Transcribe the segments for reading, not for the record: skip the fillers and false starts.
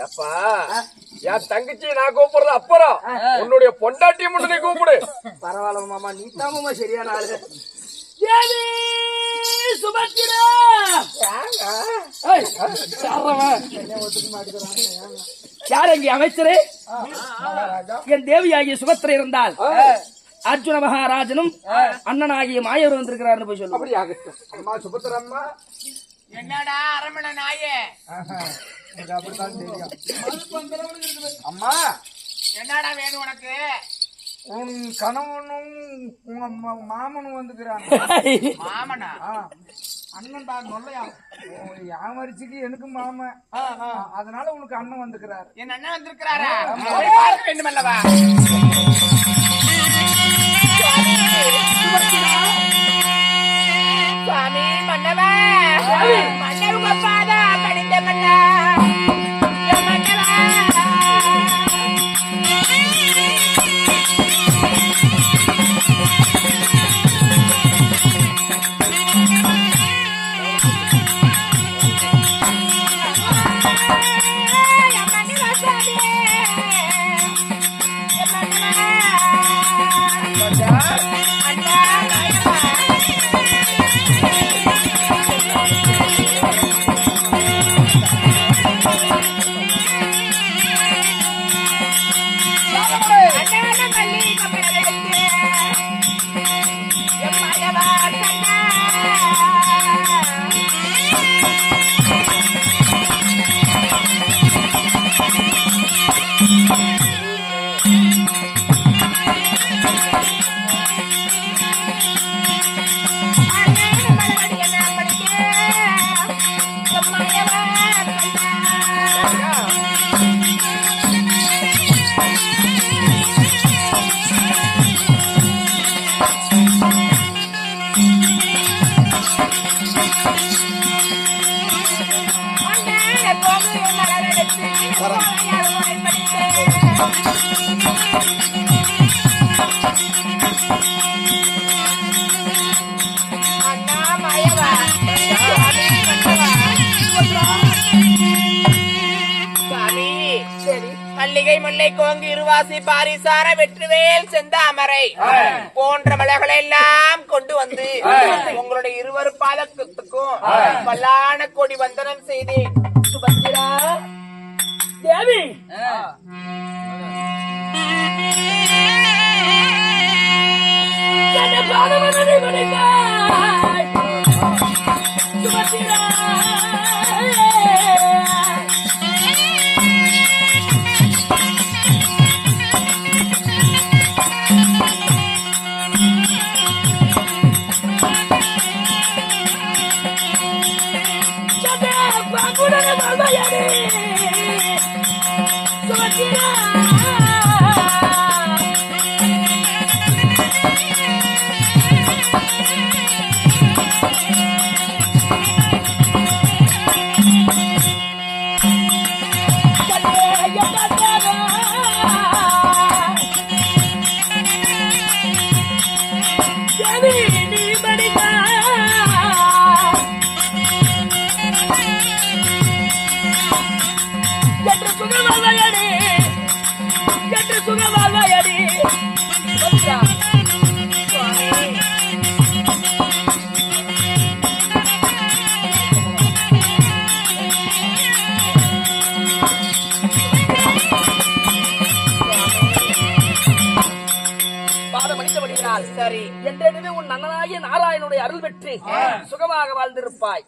எப்பா என் தங்கச்சி நான் கூப்பிடுறது அப்புறம் உன்னுடைய பொண்டாட்டி மட்டும் நீ கூப்பிடு. பரவாயில்ல மாமா, நீ தான் மாமா சரியான ஆளு. சுபத்திரா யார் எங்க அமைச்சரே? என் தேவியாகிய சுபத்திரை இருந்தால் அர்ஜுன மகாராஜனும் அண்ணனாகிய மாயவர் வந்திருக்கிறார் போய் சொல்லு. அப்படி ஆகட்டும். அம்மா சுபத்திரம்மா, என்னடா அரமண நாயே, அப்படித்தான் தெரியும். அம்மா என்னடா வேணும் உனக்கு? உன் கணவனும் உங்க மாமனும் வந்துக்கிறாங்க. மாமனா? அண்ணன் தான் நொல்லையா யாமரிச்சுக்கு எனக்கு மாமன், அதனால உனக்கு அண்ணன் வந்துக்கிறாரு. என் அண்ணன் வந்திருக்கிறாரா? பார்க்க வேண்டும் அல்லவா? சுவாமி மன்னவா, மன்னவுங்க பாதா படித்த மன்னா மன்னவா. மல்லிகை முல்லை கோங்கு இருவாசி பாரிசார வெற்றிவேல் செந்தாமரை போன்ற மலர்களை எல்லாம் கொண்டு வந்து உங்களுடைய இருவர் பாதத்துக்கும் பல்லான கோடி வந்தனம் செய்தேன். சுபத்திரா தேவி சுபத்திரா சரி என்றே உன் அண்ணனாகிய நாராயணனுடைய அருள் பெற்று சுகமாக வாழ்ந்திருப்பாய்.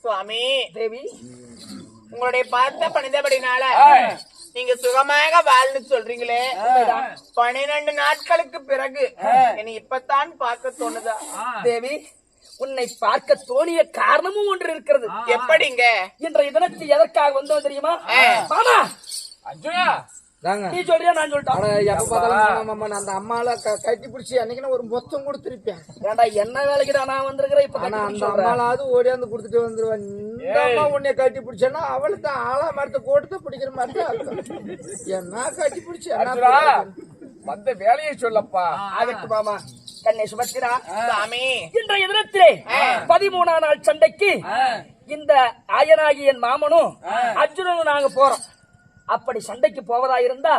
சுவாமி தேவி உங்களுடைய பார்த்த பணிந்தபடினால நீங்க சுகமாக வாழ்ந்து சொல்றீங்களே, 12 நாட்களுக்கு பிறகு என்னை இப்பத்தான் பார்க்க தோணுதா? தேவி உன்னை பார்க்க தோணிய காரணமும் ஒன்று இருக்கிறது. எப்படிங்க? இன்றைய தினத்தில் எதற்காக வந்தோம் தெரியுமா? மாமா அர்ஜுனா, நீ சொல்றியா நான் சொல்லிட்டேன்? எப்ப பார்த்தாலும் அந்த அம்மால கட்டி பிடிச்சி அன்னைக்கு ஒரு மொத்தம் கொடுத்துருப்பேன். ஏண்டா என்ன வேலைக்கு நான் வந்திருக்கிறேன்? இப்ப ஆனா அந்த அம்மாலாவது ஓடியாந்து கொடுத்துட்டு வந்துருவேன். இந்த அம்மா உன்னை கட்டி பிடிச்சேன்னா அவளுக்கு ஆளா மரத்தை கோட்டு பிடிக்கிற மாதிரி தான் என்ன கட்டி பிடிச்சி வந்த வேலையை சொல்லப்பா. ஆகட்டு மாமா. கண்ணே சுபத்திரா, சாமி இன்றைய தினத்திலே 13ஆம் நாள் சண்டைக்கு இந்த ஆயனாகி என் மாமனும் அர்ஜுனனும் நாங்க போறோம். அப்படி சண்டைக்கு போவதாயிருந்தா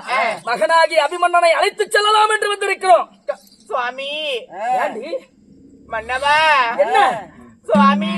மகனாகி அபிமன்னனை அழைத்து செல்லலாம் என்று வந்திருக்கிறோம். சுவாமி ஏண்டி? மன்னவா என்ன சுவாமி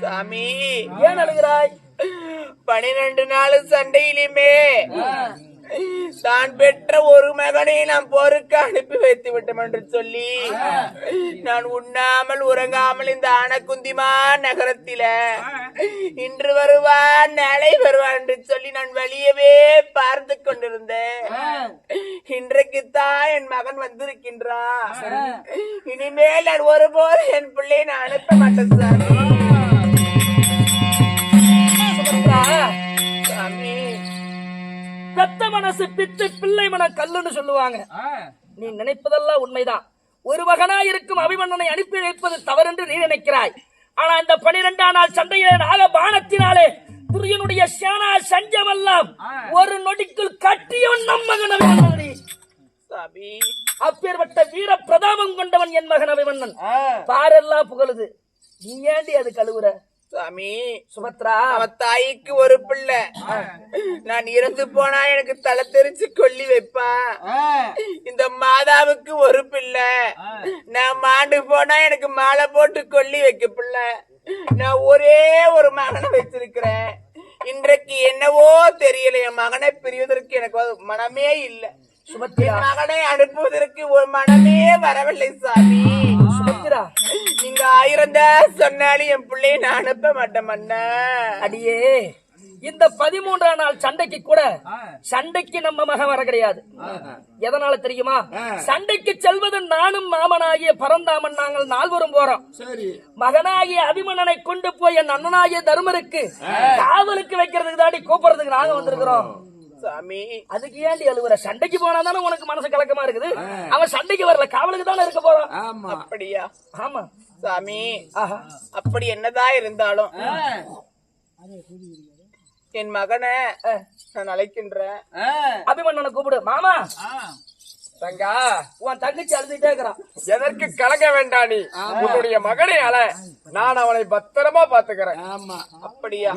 சாமி ஏன் அழுகிறாய்? 12 நாள் சண்டையிலுமே தான் பெற்ற ஒரு மகனை நாம் போருக்கு அனுப்பி வைத்து விட்டோம் என்று சொல்லி நான் உண்ணாமல் உறங்காமல் இந்த ஆனக்குந்திமா நகரத்தில இன்று வருவான் நாளை வருவான் என்று சொல்லி நான் வெளியவே பார்த்து கொண்டிருந்தேன். இன்றைக்குத்தான் என் மகன் வந்திருக்கின்றான். இனிமேல் நான் ஒருபோது என் பிள்ளையை நான் அனுப்ப மாட்டேன் சாமி. பெத்த மனசு பித்து பிள்ளை மனம் கல்லுன்னு சொல்லுவாங்க. நீ நினைப்பதெல்லாம் உண்மைதான். ஒரு மகனா இருக்கும் அபிமன்னனை அனுப்பி வைப்பது தவறென்று நீ நினைக்கிறாய். ஆனா இந்த 12ஆம் நாள் சண்டையிலே நாக பானத்தினாலே துரியனுடைய சேனா சஞ்சமெல்லாம் ஒரு நொடிக்குள் கட்டியவன் நம் மகன் அபிமன்னன். அப்பேற்பட்ட வீர பிரதாபம் கொண்டவன் என் மகன் அபிமன்னன். பாரெல்லாம் புகழுது, நீ ஏண்டி அது கழுவுற? சாமி சுபத்ரா, அவன் தாய்க்கு ஒரு பிள்ளை, நான் இறந்து போனா எனக்கு தலை தெரிச்சு கொல்லி வைப்பான். இந்த மாதாவுக்கு ஒரு பிள்ளை, நான் மாண்டு போனா எனக்கு மாலை போட்டு கொல்லி வைக்க பிள்ளை. நான் ஒரே ஒரு மகனை வச்சிருக்கிறேன். இன்றைக்கு என்னவோ தெரியல, என் மகனை பிரிவதற்கு எனக்கு மனமே இல்லை. சுபத்திரா, என் மகனை அனுப்புவதற்கு ஒரு மனமே வரவில்லை சாமி. சுபத்திரா, நீங்க 1000 தான் சொன்னாலும் என் பிள்ளைய நான் அனுப்ப மாட்டேன் அண்ணா. அடியே இந்த 13ஆம் நாள் சண்டைக்கு கூட சண்டைக்கு நம்ம மகன் வர கிடையாது. எதனால தெரியுமா? சண்டைக்கு செல்வது நானும் மாமனாகிய பரந்தாமன் நாங்கள் 4 போறோம். மகனாகிய அபிமன்னனை கொண்டு போய் என் அண்ணனாகிய தர்மருக்கு காவலுக்கு வைக்கிறதுக்கு தாண்டி கூப்பிடுறதுக்கு நாங்க வந்திருக்கிறோம் சாமி. அதுக்கு ஏண்டி அழுவுற? சண்டைக்கு போனா தானே உனக்கு மனசு கலக்கமா இருக்குது. அவன் சண்டைக்கு வரல, காவலுக்கு தானே இருக்க போறான். அப்படியா? ஆமா சாமி. ஆஹா, அப்படி என்னதான் இருந்தாலும் என் மகனை நான் அழைக்கின்றேன். அபிமன்னனை கூப்பிடு. மாமா தங்கா, உன் தங்கச்சி அழுதுட்டே இருக்கிறான். எதற்கு கலங்க வேண்டாம், நீ உன்னுடைய மகனை அல, நான் அவனை பத்திரமா பாத்துக்கிறேன். அப்படியா?